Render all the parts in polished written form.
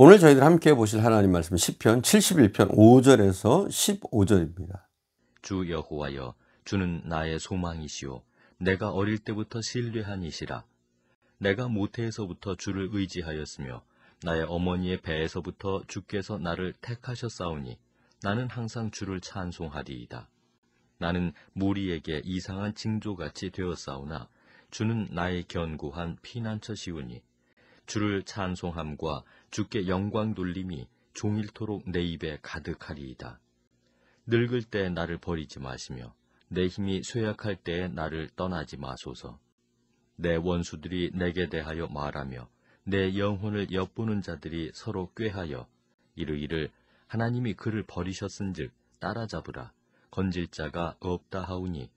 오늘 저희들 함께 보실 하나님 말씀 시편 71편 5절에서 15절입니다. 주 여호와여, 주는 나의 소망이시오. 내가 어릴 때부터 신뢰한 이시라. 내가 모태에서부터 주를 의지하였으며 나의 어머니의 배에서부터 주께서 나를 택하셨사오니 나는 항상 주를 찬송하리이다. 나는 무리에게 이상한 징조같이 되었사오나 주는 나의 견고한 피난처시오니 주를 찬송함과 주께 영광 돌림이 종일토록 내 입에 가득하리이다. 늙을 때 나를 버리지 마시며 내 힘이 쇠약할 때에 나를 떠나지 마소서. 내 원수들이 내게 대하여 말하며 내 영혼을 엿보는 자들이 서로 꾀하여 이르기를 하나님이 그를 버리셨은즉 따라잡으라. 건질 자가 없다 하오니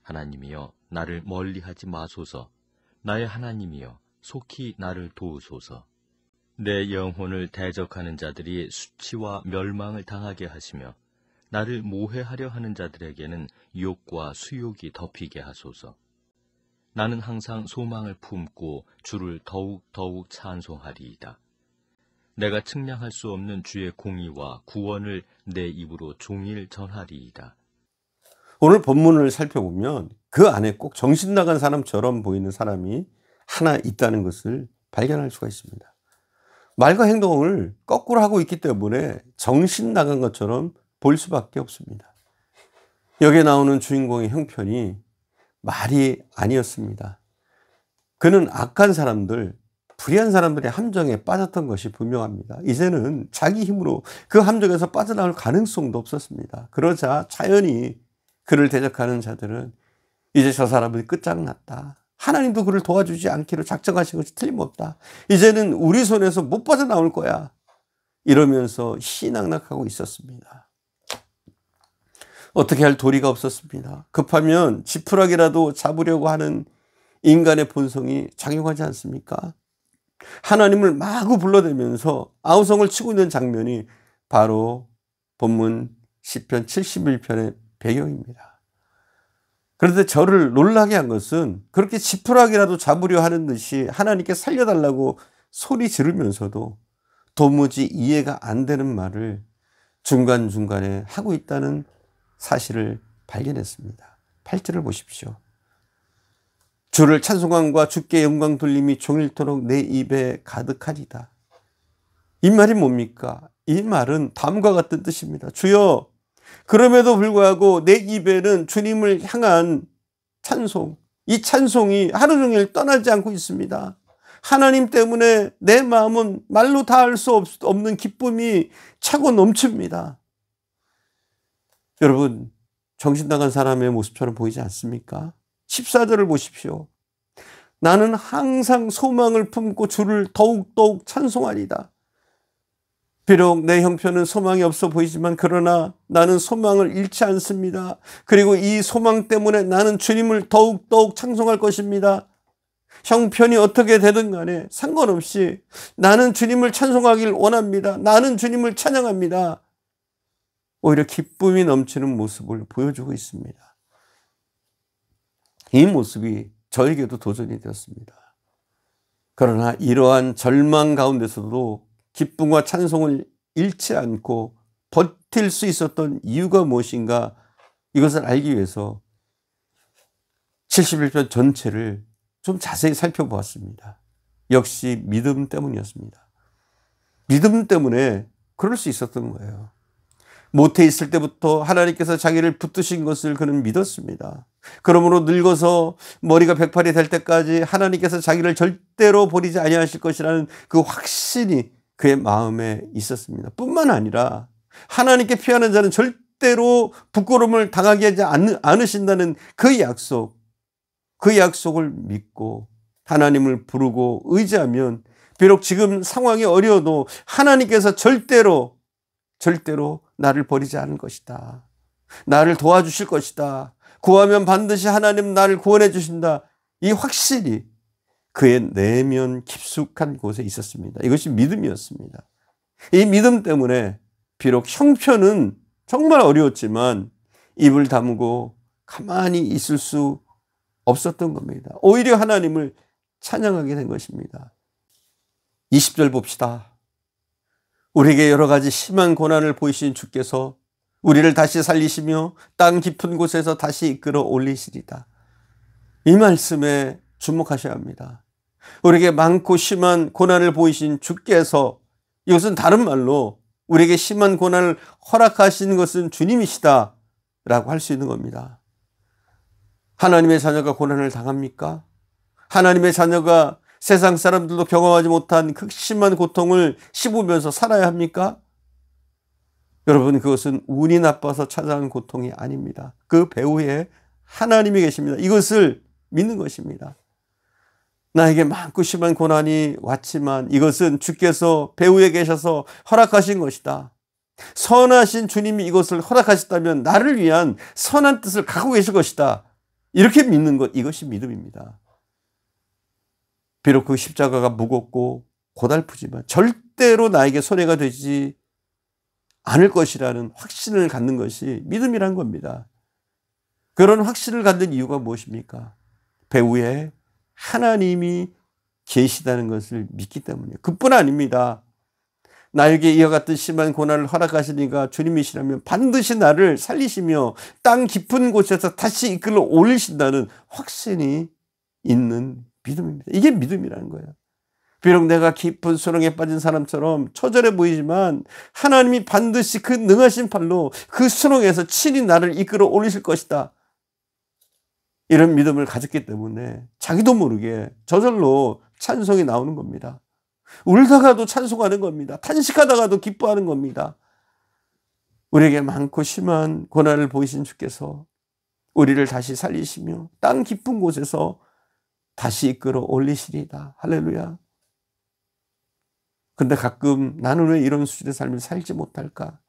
하나님이여 나를 멀리하지 마소서. 나의 하나님이여 속히 나를 도우소서. 내 영혼을 대적하는 자들이 수치와 멸망을 당하게 하시며 나를 모해하려 하는 자들에게는 유혹과 수욕이 덮이게 하소서. 나는 항상 소망을 품고 주를 더욱 찬송하리이다. 내가 측량할 수 없는 주의 공의와 구원을 내 입으로 종일 전하리이다. 오늘 본문을 살펴보면 그 안에 꼭 정신 나간 사람처럼 보이는 사람이 하나 있다는 것을 발견할 수가 있습니다. 말과 행동을 거꾸로 하고 있기 때문에 정신 나간 것처럼 볼 수밖에 없습니다. 여기에 나오는 주인공의 형편이 말이 아니었습니다. 그는 악한 사람들, 불의한 사람들의 함정에 빠졌던 것이 분명합니다. 이제는 자기 힘으로 그 함정에서 빠져나올 가능성도 없었습니다. 그러자 자연히 그를 대적하는 자들은 이제 저 사람은 끝장났다. 하나님도 그를 도와주지 않기로 작정하신 것이 틀림없다. 이제는 우리 손에서 못 빠져나올 거야. 이러면서 희낙낙하고 있었습니다. 어떻게 할 도리가 없었습니다. 급하면 지푸라기라도 잡으려고 하는 인간의 본성이 작용하지 않습니까? 하나님을 마구 불러대면서 아우성을 치고 있는 장면이 바로 본문 시편 71편의 배경입니다. 그런데 저를 놀라게 한 것은 그렇게 지푸라기라도 잡으려 하는 듯이 하나님께 살려달라고 소리 지르면서도 도무지 이해가 안 되는 말을 중간중간에 하고 있다는 사실을 발견했습니다. 8절을 보십시오. 주를 찬송함과 주께 영광 돌림이 종일토록 내 입에 가득하리다. 이 말이 뭡니까? 이 말은 다음과 같은 뜻입니다. 주여, 그럼에도 불구하고 내 입에는 주님을 향한 찬송, 이 찬송이 하루 종일 떠나지 않고 있습니다. 하나님 때문에 내 마음은 말로 다 할 수 없는 기쁨이 차고 넘칩니다. 여러분, 정신 나간 사람의 모습처럼 보이지 않습니까? 14절을 보십시오. 나는 항상 소망을 품고 주를 더욱 찬송하리다. 비록 내 형편은 소망이 없어 보이지만 그러나 나는 소망을 잃지 않습니다. 그리고 이 소망 때문에 나는 주님을 더욱 찬송할 것입니다. 형편이 어떻게 되든 간에 상관없이 나는 주님을 찬송하길 원합니다. 나는 주님을 찬양합니다. 오히려 기쁨이 넘치는 모습을 보여주고 있습니다. 이 모습이 저에게도 도전이 되었습니다. 그러나 이러한 절망 가운데서도 기쁨과 찬송을 잃지 않고 버틸 수 있었던 이유가 무엇인가, 이것을 알기 위해서 71편 전체를 좀 자세히 살펴보았습니다. 역시 믿음 때문이었습니다. 믿음 때문에 그럴 수 있었던 거예요. 모태에 있을 때부터 하나님께서 자기를 붙드신 것을 그는 믿었습니다. 그러므로 늙어서 머리가 108이 될 때까지 하나님께서 자기를 절대로 버리지 아니하실 것이라는 그 확신이 그의 마음에 있었습니다. 뿐만 아니라 하나님께 피하는 자는 절대로 부끄러움을 당하게 하지 않으신다는 그 약속을 믿고 하나님을 부르고 의지하면 비록 지금 상황이 어려워도 하나님께서 절대로 나를 버리지 않을 것이다. 나를 도와주실 것이다. 구하면 반드시 하나님 나를 구원해 주신다. 이 확신이 그의 내면 깊숙한 곳에 있었습니다. 이것이 믿음이었습니다. 이 믿음 때문에 비록 형편은 정말 어려웠지만 입을 다물고 가만히 있을 수 없었던 겁니다. 오히려 하나님을 찬양하게 된 것입니다. 20절 봅시다. 우리에게 여러 가지 심한 고난을 보이신 주께서 우리를 다시 살리시며 땅 깊은 곳에서 다시 이끌어 올리시리다. 이 말씀에 주목하셔야 합니다. 우리에게 많고 심한 고난을 보이신 주께서, 이것은 다른 말로 우리에게 심한 고난을 허락하신 것은 주님이시다 라고 할 수 있는 겁니다. 하나님의 자녀가 고난을 당합니까? 하나님의 자녀가 세상 사람들도 경험하지 못한 극심한 고통을 씹으면서 살아야 합니까? 여러분, 그것은 운이 나빠서 찾아온 고통이 아닙니다. 그 배후에 하나님이 계십니다. 이것을 믿는 것입니다. 나에게 많고 심한 고난이 왔지만 이것은 주께서 배후에 계셔서 허락하신 것이다. 선하신 주님이 이것을 허락하셨다면 나를 위한 선한 뜻을 갖고 계실 것이다. 이렇게 믿는 것, 이것이 믿음입니다. 비록 그 십자가가 무겁고 고달프지만 절대로 나에게 손해가 되지 않을 것이라는 확신을 갖는 것이 믿음이란 겁니다. 그런 확신을 갖는 이유가 무엇입니까? 배후에 하나님이 계시다는 것을 믿기 때문이에요. 그뿐 아닙니다. 나에게 이와 같은 심한 고난을 허락하시니까 주님이시라면 반드시 나를 살리시며 땅 깊은 곳에서 다시 이끌어 올리신다는 확신이 있는 믿음입니다. 이게 믿음이라는 거예요. 비록 내가 깊은 수렁에 빠진 사람처럼 처절해 보이지만 하나님이 반드시 그 능하신 팔로 그 수렁에서 친히 나를 이끌어 올리실 것이다. 이런 믿음을 가졌기 때문에 자기도 모르게 저절로 찬송이 나오는 겁니다. 울다가도 찬송하는 겁니다. 탄식하다가도 기뻐하는 겁니다. 우리에게 많고 심한 고난을 보이신 주께서 우리를 다시 살리시며 땅 깊은 곳에서 다시 이끌어 올리시리다. 할렐루야. 근데 가끔 나는 왜 이런 수준의 삶을 살지 못할까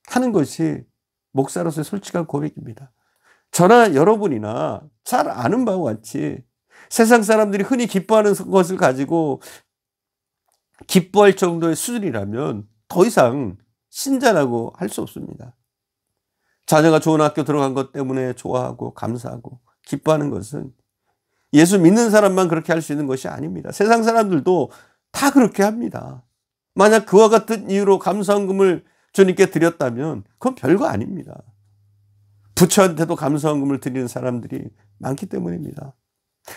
하는 것이 목사로서의 솔직한 고백입니다. 저나 여러분이나 잘 아는 바와 같이 세상 사람들이 흔히 기뻐하는 것을 가지고 기뻐할 정도의 수준이라면 더 이상 신자라고 할 수 없습니다. 자녀가 좋은 학교 들어간 것 때문에 좋아하고 감사하고 기뻐하는 것은 예수 믿는 사람만 그렇게 할 수 있는 것이 아닙니다. 세상 사람들도 다 그렇게 합니다. 만약 그와 같은 이유로 감사헌금을 주님께 드렸다면 그건 별거 아닙니다. 부처한테도 감사헌금을 드리는 사람들이 많기 때문입니다.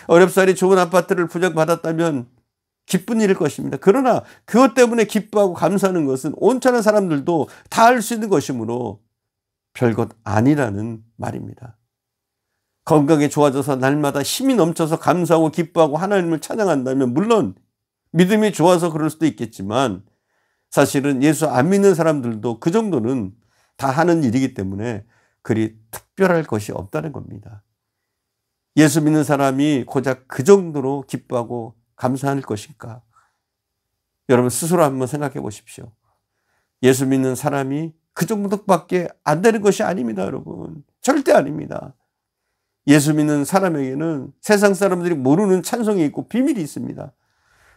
어렵사리 좋은 아파트를 부적받았다면 기쁜 일일 것입니다. 그러나 그것 때문에 기뻐하고 감사하는 것은 온전한 사람들도 다 할 수 있는 것이므로 별것 아니라는 말입니다. 건강이 좋아져서 날마다 힘이 넘쳐서 감사하고 기뻐하고 하나님을 찬양한다면 물론 믿음이 좋아서 그럴 수도 있겠지만 사실은 예수 안 믿는 사람들도 그 정도는 다 하는 일이기 때문에 그리 특별할 것이 없다는 겁니다. 예수 믿는 사람이 고작 그 정도로 기뻐하고 감사할 것일까? 여러분 스스로 한번 생각해 보십시오. 예수 믿는 사람이 그 정도밖에 안 되는 것이 아닙니다, 여러분. 절대 아닙니다. 예수 믿는 사람에게는 세상 사람들이 모르는 찬송이 있고 비밀이 있습니다.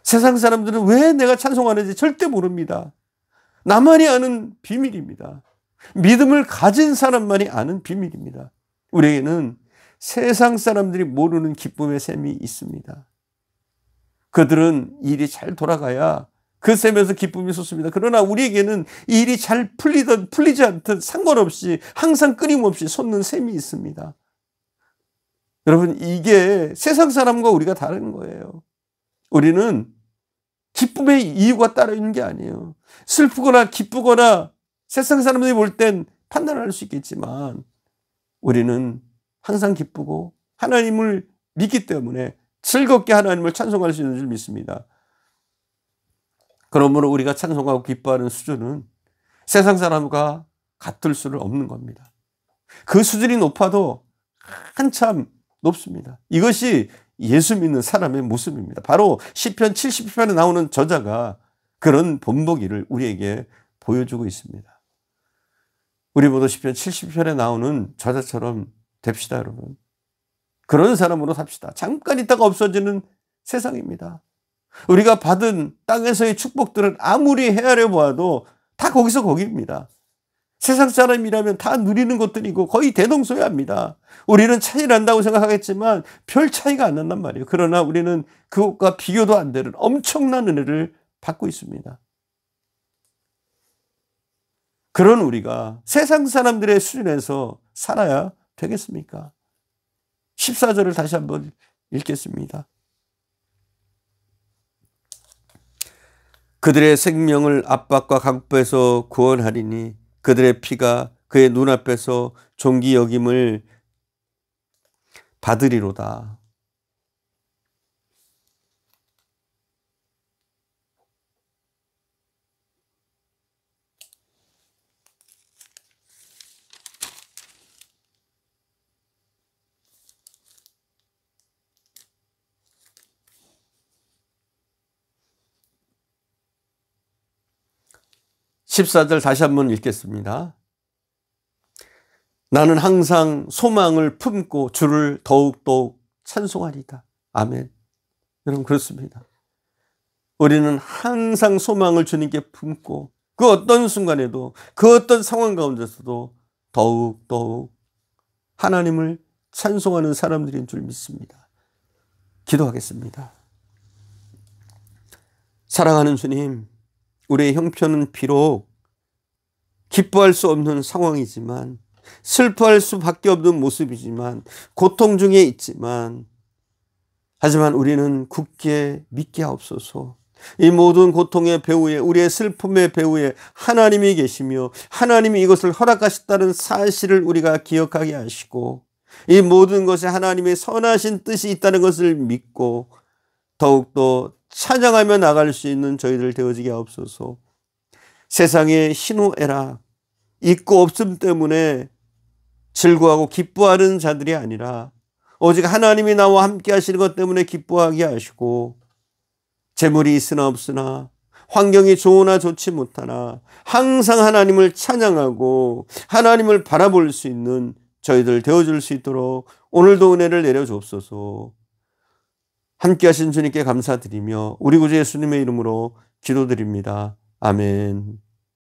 세상 사람들은 왜 내가 찬송하는지 절대 모릅니다. 나만이 아는 비밀입니다. 믿음을 가진 사람만이 아는 비밀입니다. 우리에게는 세상 사람들이 모르는 기쁨의 셈이 있습니다. 그들은 일이 잘 돌아가야 그 셈에서 기쁨이 솟습니다. 그러나 우리에게는 일이 잘 풀리든 풀리지 않든 상관없이 항상 끊임없이 솟는 셈이 있습니다. 여러분, 이게 세상 사람과 우리가 다른 거예요. 우리는 기쁨의 이유가 따로 있는 게 아니에요. 슬프거나 기쁘거나 세상 사람들이 볼 땐 판단할 수 있겠지만 우리는 항상 기쁘고 하나님을 믿기 때문에 즐겁게 하나님을 찬송할 수 있는 줄 믿습니다. 그러므로 우리가 찬송하고 기뻐하는 수준은 세상 사람과 같을 수는 없는 겁니다. 그 수준이 높아도 한참 높습니다. 이것이 예수 믿는 사람의 모습입니다. 바로 시편 70편에 나오는 저자가 그런 본보기를 우리에게 보여주고 있습니다. 우리 모두 시편 70편에 나오는 저자처럼 됩시다, 여러분. 그런 사람으로 삽시다. 잠깐 있다가 없어지는 세상입니다. 우리가 받은 땅에서의 축복들은 아무리 헤아려 보아도 다 거기서 거기입니다. 세상 사람이라면 다 누리는 것들이고 거의 대동소이합니다. 우리는 차이 난다고 생각하겠지만 별 차이가 안 난단 말이에요. 그러나 우리는 그것과 비교도 안 되는 엄청난 은혜를 받고 있습니다. 그런 우리가 세상 사람들의 수준에서 살아야 되겠습니까? 14절을 다시 한번 읽겠습니다. 그들의 생명을 압박과 강포에서 구원하리니 그들의 피가 그의 눈앞에서 존귀 여김을 받으리로다. (14절) 다시 한번 읽겠습니다. 나는 항상 소망을 품고 주를 더욱더욱 찬송하리다. 아멘. 여러분, 그렇습니다. 우리는 항상 소망을 주님께 품고 그 어떤 순간에도 그 어떤 상황 가운데서도 더욱더욱 하나님을 찬송하는 사람들인 줄 믿습니다. 기도하겠습니다. 사랑하는 주님, 우리의 형편은 비록 기뻐할 수 없는 상황이지만, 슬퍼할 수밖에 없는 모습이지만, 고통 중에 있지만, 하지만 우리는 굳게 믿게 하옵소서. 이 모든 고통의 배후에, 우리의 슬픔의 배후에 하나님이 계시며 하나님이 이것을 허락하셨다는 사실을 우리가 기억하게 하시고, 이 모든 것에 하나님의 선하신 뜻이 있다는 것을 믿고 더욱더 찬양하며 나갈 수 있는 저희들 되어지게 하옵소서. 세상의 희노애락, 있고 없음 때문에 즐거워하고 기뻐하는 자들이 아니라 오직 하나님이 나와 함께 하시는 것 때문에 기뻐하게 하시고, 재물이 있으나 없으나 환경이 좋으나 좋지 못하나 항상 하나님을 찬양하고 하나님을 바라볼 수 있는 저희들 되어줄 수 있도록 오늘도 은혜를 내려주옵소서. 함께 하신 주님께 감사드리며 우리 구주 예수님의 이름으로 기도드립니다. 아멘.